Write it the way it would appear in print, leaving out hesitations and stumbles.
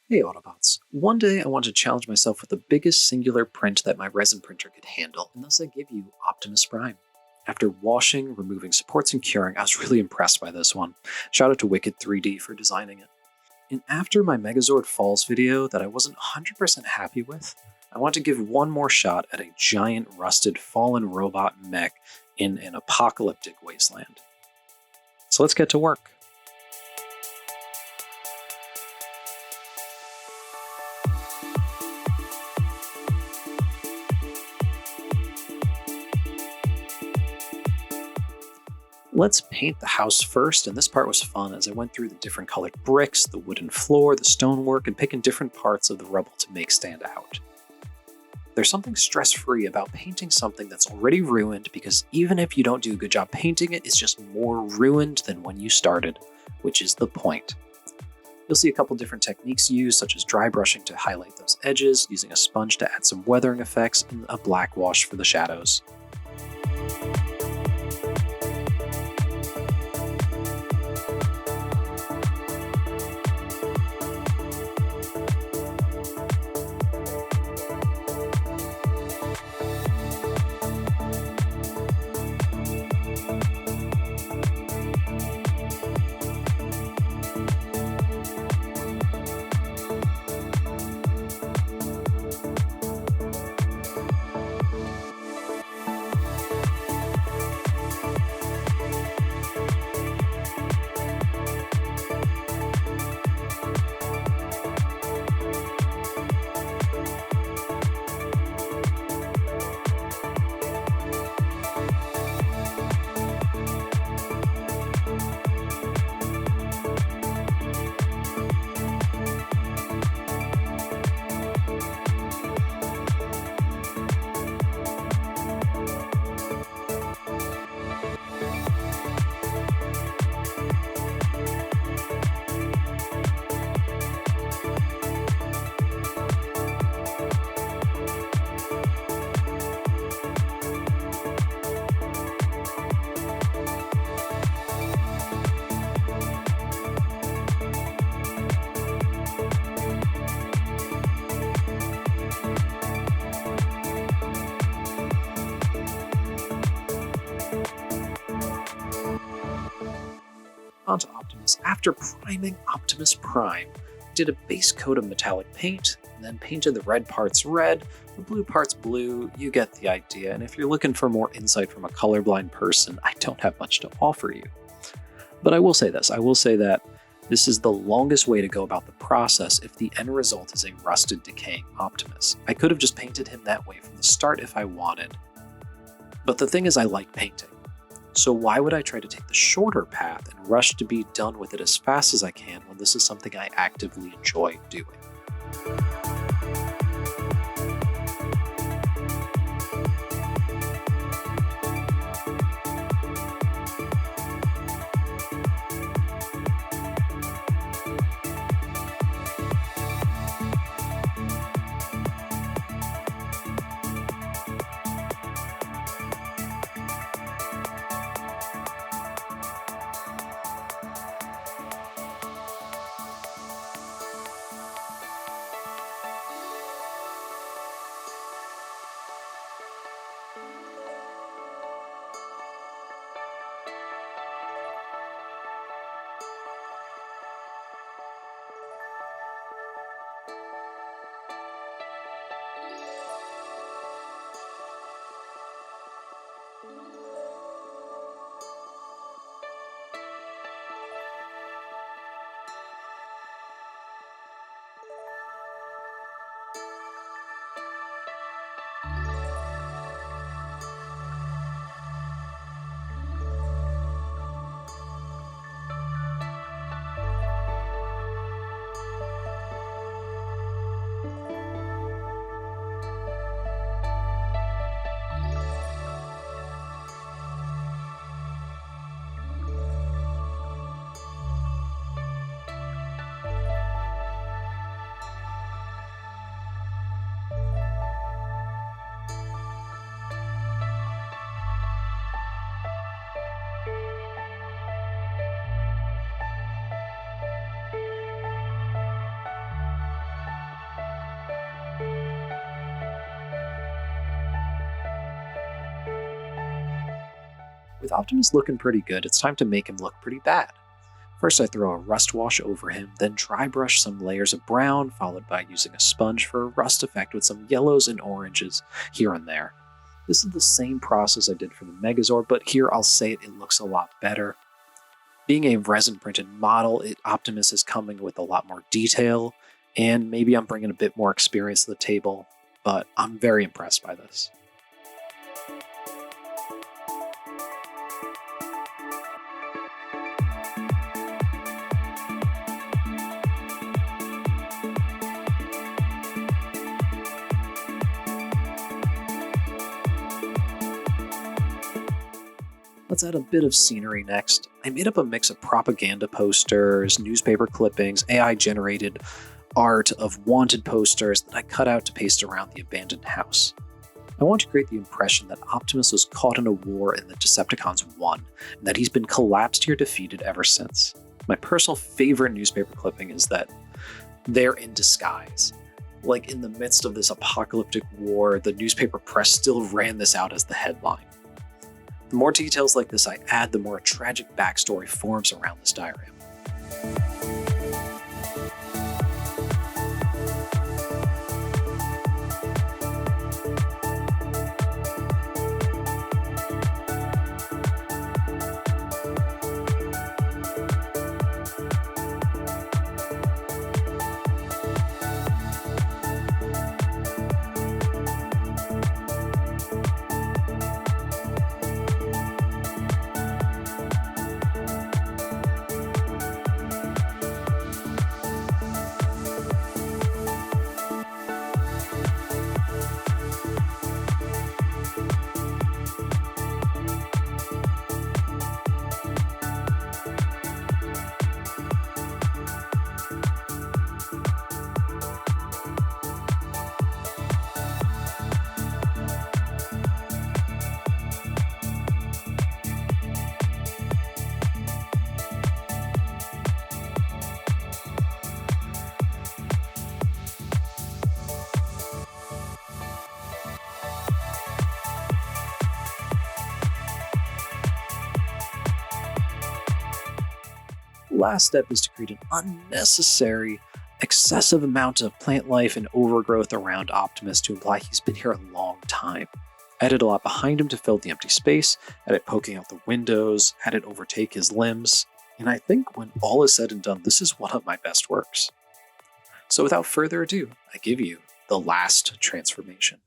Hey Autobots, one day I wanted to challenge myself with the biggest singular print that my resin printer could handle, and thus I gave you Optimus Prime. After washing, removing supports, and curing, I was really impressed by this one. Shout out to Wicked 3D for designing it. And after my Megazord Falls video that I wasn't 100% happy with, I want to give one more shot at a giant rusted fallen robot mech in an apocalyptic wasteland. So let's get to work. Let's paint the house first, and this part was fun as I went through the different colored bricks, the wooden floor, the stonework, and picking different parts of the rubble to make stand out. There's something stress-free about painting something that's already ruined because even if you don't do a good job painting it, it's just more ruined than when you started, which is the point. You'll see a couple different techniques used, such as dry brushing to highlight those edges, using a sponge to add some weathering effects, and a black wash for the shadows. Onto Optimus. After priming Optimus Prime, did a base coat of metallic paint, and then painted the red parts red, the blue parts blue. You get the idea, and if you're looking for more insight from a colorblind person, I don't have much to offer you. But I will say this, I will say that this is the longest way to go about the process if the end result is a rusted, decaying Optimus. I could have just painted him that way from the start if I wanted. But the thing is, I like painting. So why would I try to take the shorter path and rush to be done with it as fast as I can when this is something I actively enjoy doing? With Optimus looking pretty good, it's time to make him look pretty bad. First, I throw a rust wash over him, then dry brush some layers of brown, followed by using a sponge for a rust effect with some yellows and oranges here and there. This is the same process I did for the Megazord, but here I'll say it looks a lot better. Being a resin printed model, Optimus is coming with a lot more detail, and maybe I'm bringing a bit more experience to the table, but I'm very impressed by this. Let's add a bit of scenery next. I made up a mix of propaganda posters, newspaper clippings, AI-generated art of wanted posters that I cut out to paste around the abandoned house. I want to create the impression that Optimus was caught in a war and the Decepticons won, and that he's been collapsed or defeated ever since. My personal favorite newspaper clipping is that they're in disguise. Like in the midst of this apocalyptic war, the newspaper press still ran this out as the headline. The more details like this I add, the more a tragic backstory forms around this diorama. Last step is to create an unnecessary, excessive amount of plant life and overgrowth around Optimus to imply he's been here a long time. Added a lot behind him to fill the empty space, had it poking out the windows, had it overtake his limbs, and I think when all is said and done, this is one of my best works. So without further ado, I give you the last transformation.